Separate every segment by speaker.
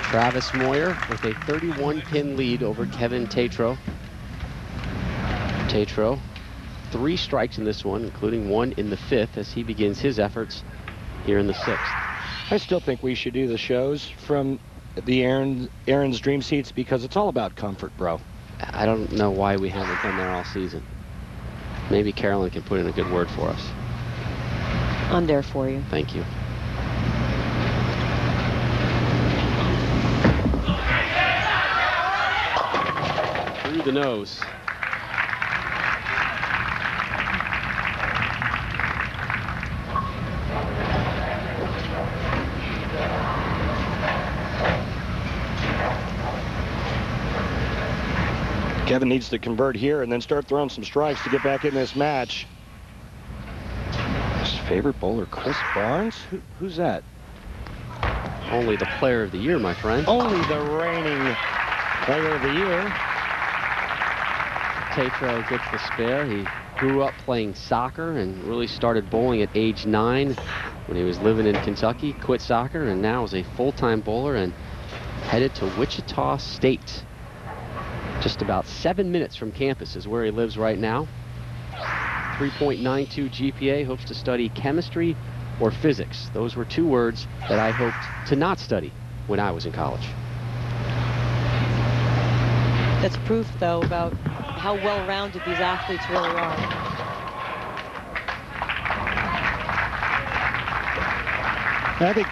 Speaker 1: Travis Moyer with a 31-pin lead over Kevin Tatro. Tatro, 3 strikes in this one, including 1 in the 5th as he begins his efforts here in the 6th.
Speaker 2: I still think we should do the shows from the Aaron's Dream Seats because it's all about comfort, bro.
Speaker 1: I don't know why we haven't been there all season. Maybe Carolyn can put in a good word for us.
Speaker 3: I'm there for you.
Speaker 1: Thank you. Through the nose.
Speaker 2: Kevin needs to convert here and then start throwing some strikes to get back in this match. His favorite bowler, Chris Barnes? Who's that?
Speaker 1: Only the player of the year, my friend.
Speaker 2: Only the reigning player of the year.
Speaker 1: Tatro gets the spare. He grew up playing soccer and really started bowling at age 9 when he was living in Kentucky, quit soccer, and now is a full-time bowler and headed to Wichita State. Just about 7 minutes from campus is where he lives right now. 3.92 GPA, hopes to study chemistry or physics. Those were 2 words that I hoped to not study when I was in college.
Speaker 3: That's proof, though, about how well-rounded these athletes really are.
Speaker 2: I think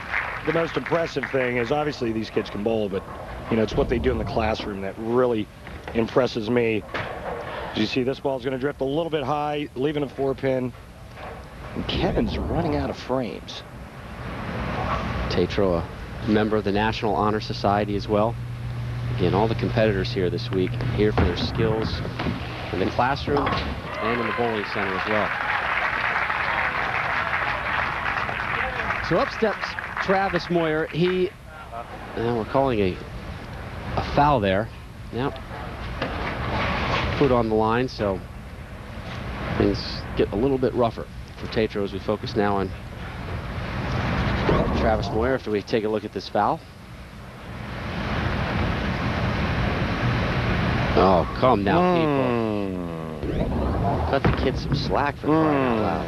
Speaker 2: the most impressive thing is obviously these kids can bowl, but you know, it's what they do in the classroom that really impresses me. As you see, this ball's going to drift a little bit high, leaving a 4-pin. And Kevin's running out of frames.
Speaker 1: Tatro, a member of the National Honor Society as well. Again, all the competitors here this week here for their skills in the classroom and in the bowling center as well. So up steps Travis Moyer. We're calling a foul there. Now, foot on the line, so things get a little bit rougher for Tatro as we focus now on Travis Moyer after we take a look at this foul. Oh, come now, people. Cut the kid some slack for crying out loud.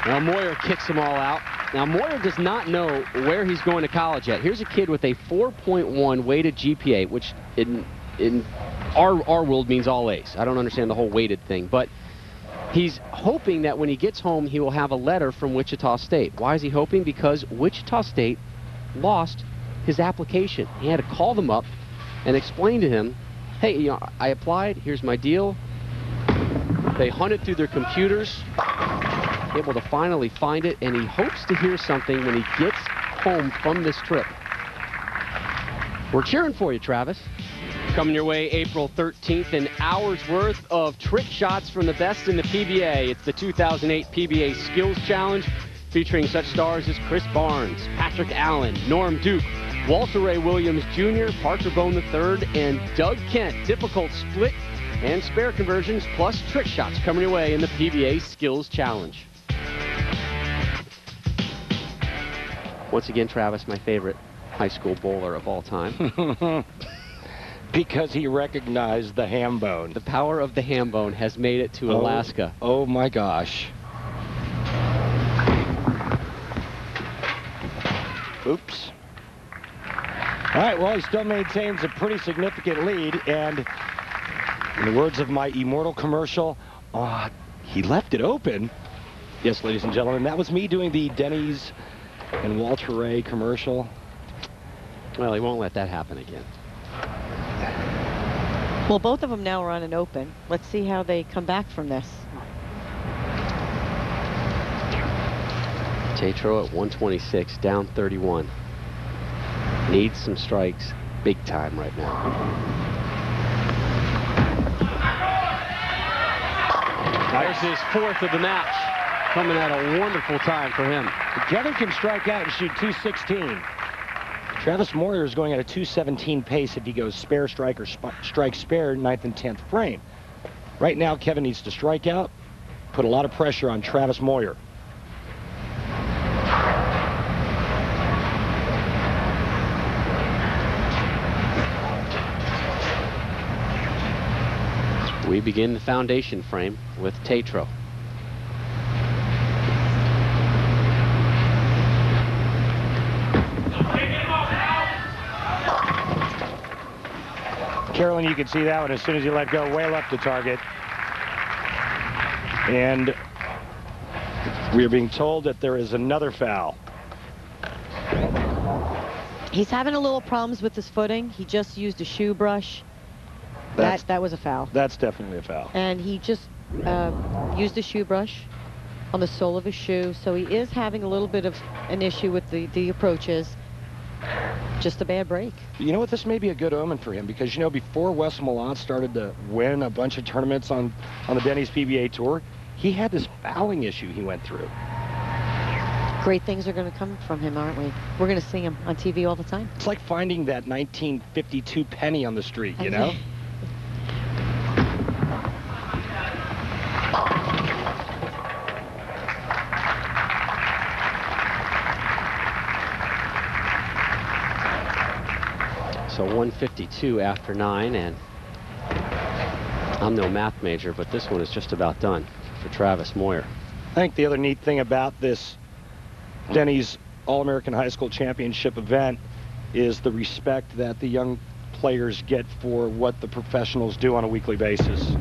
Speaker 1: Now Moyer kicks them all out. Now Moyer does not know where he's going to college yet. Here's a kid with a 4.1 weighted GPA, which in our world means all A's. I don't understand the whole weighted thing, but he's hoping that when he gets home, he will have a letter from Wichita State. Why is he hoping? Because Wichita State lost his application. He had to call them up and explain to him, hey, you know, I applied, here's my deal. They hunted through their computers, able to finally find it, and he hopes to hear something when he gets home from this trip. We're cheering for you, Travis. Coming your way April 13th, an hour's worth of trick shots from the best in the PBA. It's the 2008 PBA Skills Challenge, featuring such stars as Chris Barnes, Patrick Allen, Norm Duke, Walter Ray Williams Jr., Parker Bone III, and Doug Kent. Difficult split and spare conversions, plus trick shots coming your way in the PBA Skills Challenge. Once again, Travis, my favorite high school bowler of all time.
Speaker 2: Because he recognized the ham bone.
Speaker 1: The power of the ham bone has made it to Alaska.
Speaker 2: Oh my gosh. Oops. All right, well, he still maintains a pretty significant lead, and in the words of my immortal commercial, he left it open. Yes, ladies and gentlemen, that was me doing the Denny's and Walter Ray commercial.
Speaker 1: Well, he won't let that happen again.
Speaker 3: Well, both of them now are on an open. Let's see how they come back from this.
Speaker 1: Tatro at 126, down 31. Needs some strikes big time right now. There's his 4th of the match. Coming at a wonderful time for him.
Speaker 2: Kevin can strike out and shoot 216. Travis Moyer is going at a 217 pace if he goes spare strike or strike spare 9th and 10th frame. Right now, Kevin needs to strike out, put a lot of pressure on Travis Moyer.
Speaker 1: We begin the foundation frame with Tatro.
Speaker 2: Carolyn, you can see that one as soon as you let go, well up the target. And we are being told that there is another foul.
Speaker 3: He's having a little problems with his footing. He just used a shoe brush. That was a foul.
Speaker 2: That's definitely a foul.
Speaker 3: And he just used a shoe brush on the sole of his shoe. So he is having a little bit of an issue with the approaches. Just a bad break.
Speaker 2: You know what? This may be a good omen for him because, you know, before Wes Millat started to win a bunch of tournaments on the Denny's PBA Tour, he had this fouling issue he went through.
Speaker 3: Great things are going to come from him, aren't we? We're going to see him on TV all the time.
Speaker 2: It's like finding that 1952 penny on the street, you know?
Speaker 1: So 152 after 9, and I'm no math major, but this one is just about done for Travis Moyer.
Speaker 2: I think the other neat thing about this Denny's All-American High School Championship event is the respect that the young players get for what the professionals do on a weekly basis.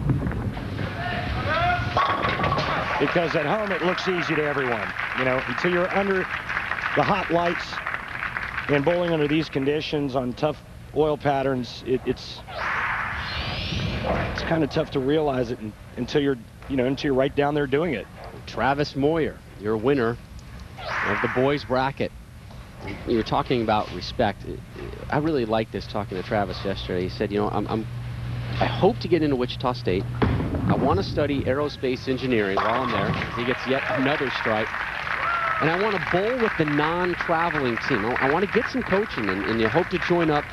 Speaker 2: Because at home it looks easy to everyone, you know, until you're under the hot lights and bowling under these conditions on tough oil patterns. It's kind of tough to realize it until you're right down there doing it.
Speaker 1: Travis Moyer, your winner of the boys bracket. You were talking about respect. I really liked this talking to Travis yesterday. He said, you know, I hope to get into Wichita State. I want to study aerospace engineering while I'm there. He gets yet another strike. And I want to bowl with the non-traveling team. I want to get some coaching and you hope to join up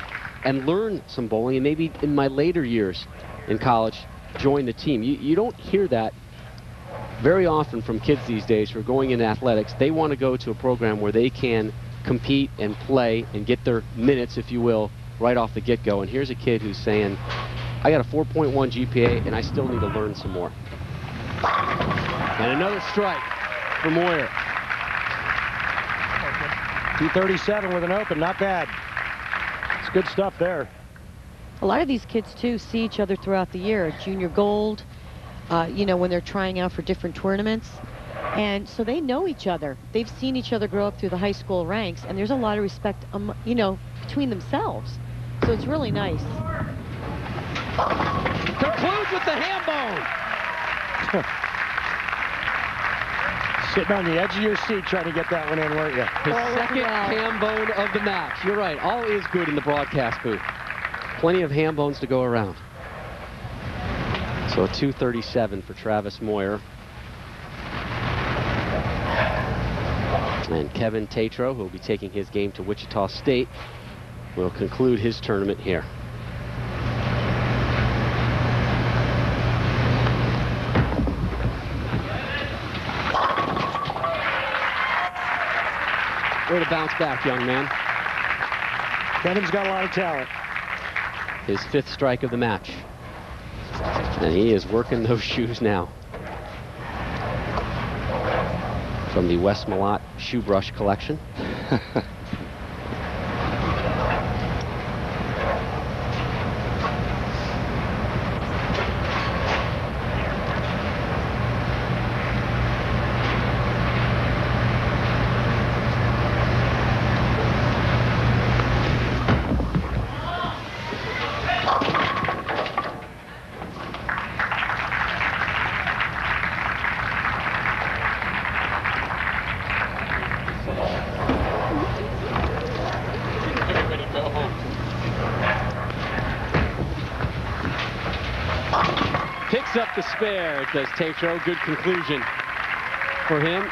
Speaker 1: and learn some bowling, and maybe in my later years in college, join the team. You don't hear that very often from kids these days who are going into athletics. They want to go to a program where they can compete and play and get their minutes, if you will, right off the get-go. And here's a kid who's saying, I got a 4.1 GPA and I still need to learn some more. And another strike for Moyer.
Speaker 2: 237 with an open, not bad. It's good stuff there.
Speaker 3: A lot of these kids, too, see each other throughout the year. Junior Gold, you know, when they're trying out for different tournaments. And so they know each other. They've seen each other grow up through the high school ranks, and there's a lot of respect, you know, between themselves. So it's really nice.
Speaker 1: Concludes with the ham bone.
Speaker 2: Sitting on the edge of your seat trying to get that one in, weren't you?
Speaker 1: His second ham bone of the match. You're right. All is good in the broadcast booth. Plenty of ham bones to go around. So a 237 for Travis Moyer. And Kevin Tatro, who will be taking his game to Wichita State, will conclude his tournament here. Way to bounce back, young man.
Speaker 2: Kevin's got a lot of talent.
Speaker 1: His 5th strike of the match. And he is working those shoes now. From the Wes Millat shoe brush collection. Picks up the spare, does Tatro. Good conclusion for him.